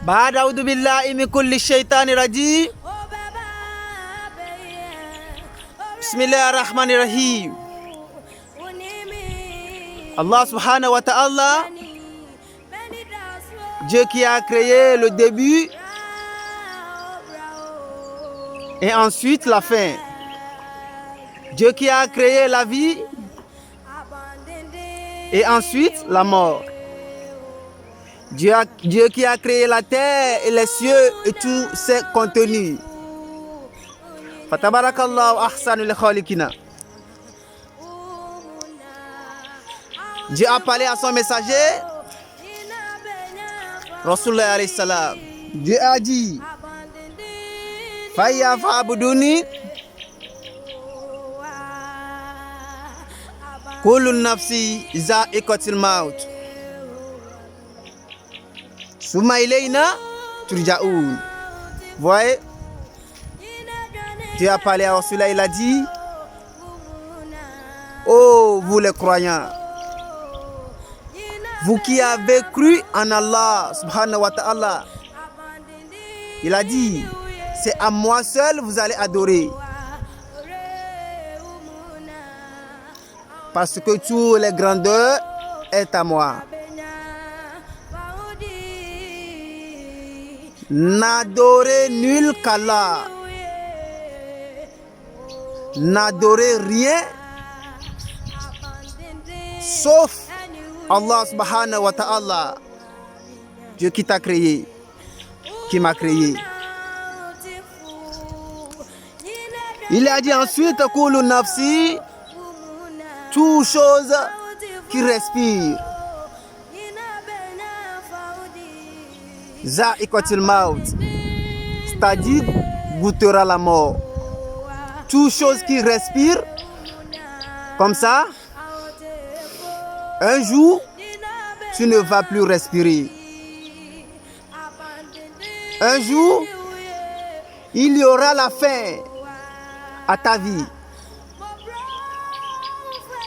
بعد أعوذ بالله من كل الشيطان الرجيم. بسم الله الرحمن الرحيم. Allah subhanahu wa ta'ala, Dieu qui a créé le début et ensuite la fin. Dieu qui a créé la vie et ensuite la mort. Dieu qui a créé la terre et les cieux et tous ses contenus. Fatabarakallahu ahsanul khaliqina. Dieu a parlé à son messager, Rasulullah alayhi salam. Dieu a dit, Faya fa'buduni, kullu nafsi za'iqatul maut. Summa ilayna turja'un. Voyez, Dieu a parlé à Rasulullah, il a dit, oh vous les croyants, vous qui avez cru en Allah subhanahu wa ta'ala, il a dit, c'est à moi seul vous allez adorer. Parce que toutes les grandeurs est à moi. N'adorez nul qu'Allah. N'adorez rien sauf Allah subhanahu wa ta'ala, Dieu qui t'a créé, qui m'a créé. Il a dit ensuite, Kulu nafsi, toute chose qui respire. Za'iqatul maut, c'est-à-dire goûtera la mort. Toute chose qui respire, comme ça, un jour, tu ne vas plus respirer. Un jour, il y aura la fin à ta vie.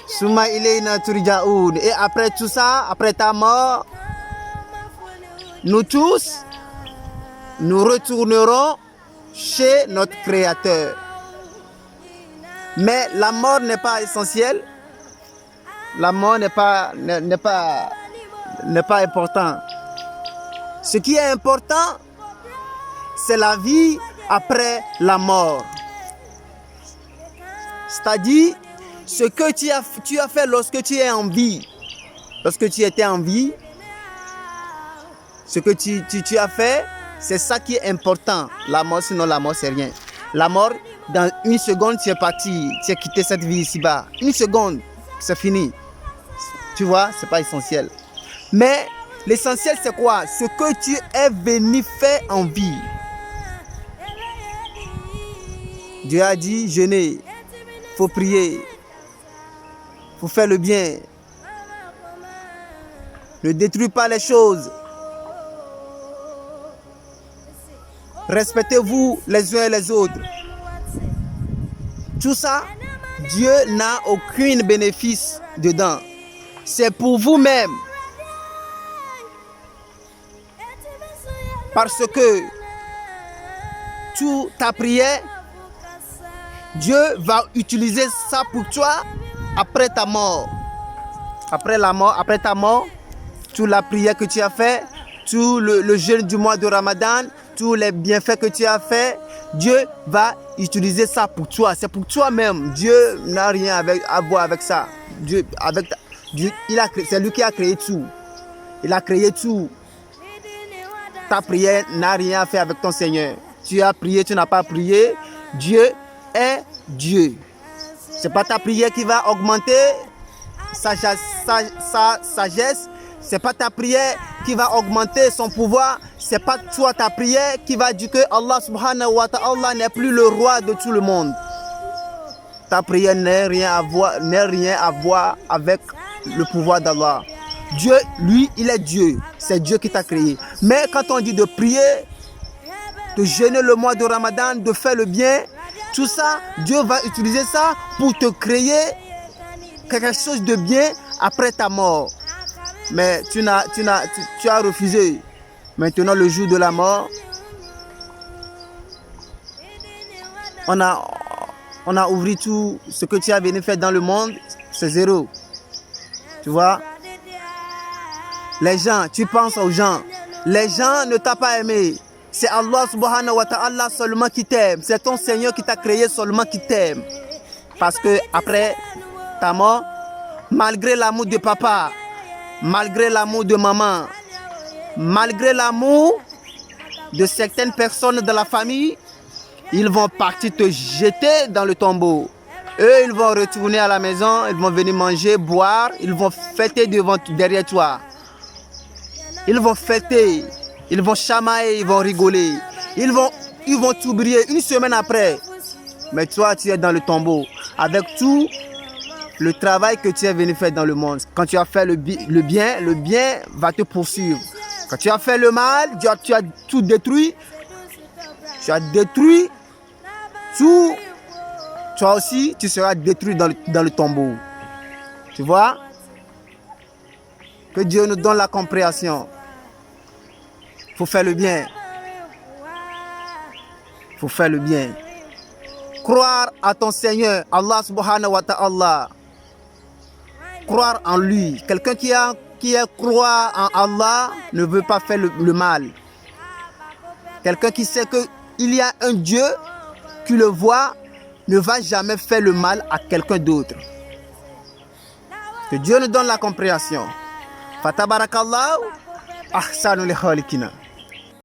Summa ilayna turja'un. Et après tout ça, après ta mort, nous tous, nous retournerons chez notre Créateur. Mais la mort n'est pas essentielle. La mort n'est pas important. Ce qui est important, c'est la vie après la mort. C'est-à-dire, ce que tu as fait lorsque tu es en vie, lorsque tu étais en vie, ce que tu as fait, c'est ça qui est important. La mort, sinon la mort, c'est rien. La mort, dans une seconde, tu es parti, tu as quitté cette vie ici-bas. Une seconde, c'est fini. Tu vois, c'est pas essentiel. Mais l'essentiel, c'est quoi? Ce que tu es venu faire en vie. Dieu a dit, jeûner, faut prier, faut faire le bien. Ne détruis pas les choses. Respectez-vous les uns et les autres. Tout ça, Dieu n'a aucun bénéfice dedans. C'est pour vous-même. Parce que toute ta prière, Dieu va utiliser ça pour toi après ta mort. Après la mort, après ta mort, toute la prière que tu as fait, tout le jeûne du mois de Ramadan, tous les bienfaits que tu as fait, Dieu va utiliser ça pour toi. C'est pour toi-même. Dieu n'a rien à voir avec ça. Dieu, c'est lui qui a créé tout. Il a créé tout. Ta prière n'a rien à faire avec ton Seigneur. Tu as prié, tu n'as pas prié. Dieu est Dieu. Ce n'est pas ta prière qui va augmenter sa sagesse. Ce n'est pas ta prière qui va augmenter son pouvoir. Ce n'est pas toi ta prière qui va dire que Allah subhanahu wa ta'ala n'est plus le roi de tout le monde. Ta prière n'a rien à voir avec le pouvoir d'Allah. Dieu, lui, il est Dieu. C'est Dieu qui t'a créé. Mais quand on dit de prier, de jeûner le mois de Ramadan, de faire le bien, tout ça, Dieu va utiliser ça pour te créer quelque chose de bien après ta mort. Mais tu as refusé. Maintenant, le jour de la mort, on a ouvert tout ce que tu as venu faire dans le monde, c'est zéro. Tu vois? Les gens, tu penses aux gens. Les gens ne t'ont pas aimé. C'est Allah subhanahu wa ta'ala seulement qui t'aime. C'est ton Seigneur qui t'a créé seulement qui t'aime. Parce que après ta mort, malgré l'amour de papa, malgré l'amour de maman, malgré l'amour de certaines personnes de la famille, ils vont partir te jeter dans le tombeau. Eux, ils vont retourner à la maison, ils vont venir manger, boire, ils vont fêter derrière toi. Ils vont fêter, ils vont chamailler, ils vont rigoler. Ils vont t'oublier une semaine après. Mais toi, tu es dans le tombeau avec tout le travail que tu es venu faire dans le monde. Quand tu as fait le bien va te poursuivre. Quand tu as fait le mal, tu as tout détruit. Tu as détruit tout. Toi aussi, tu seras détruit dans le tombeau. Tu vois? Que Dieu nous donne la compréhension. Il faut faire le bien. Il faut faire le bien. Croire à ton Seigneur, Allah subhanahu wa ta'ala. Croire en lui. Quelqu'un qui croit en Allah ne veut pas faire le mal. Quelqu'un qui sait qu'il y a un Dieu qui le voit ne va jamais faire le mal à quelqu'un d'autre. Que Dieu nous donne la compréhension. Fatabarakallahu ahsanul khaliqina.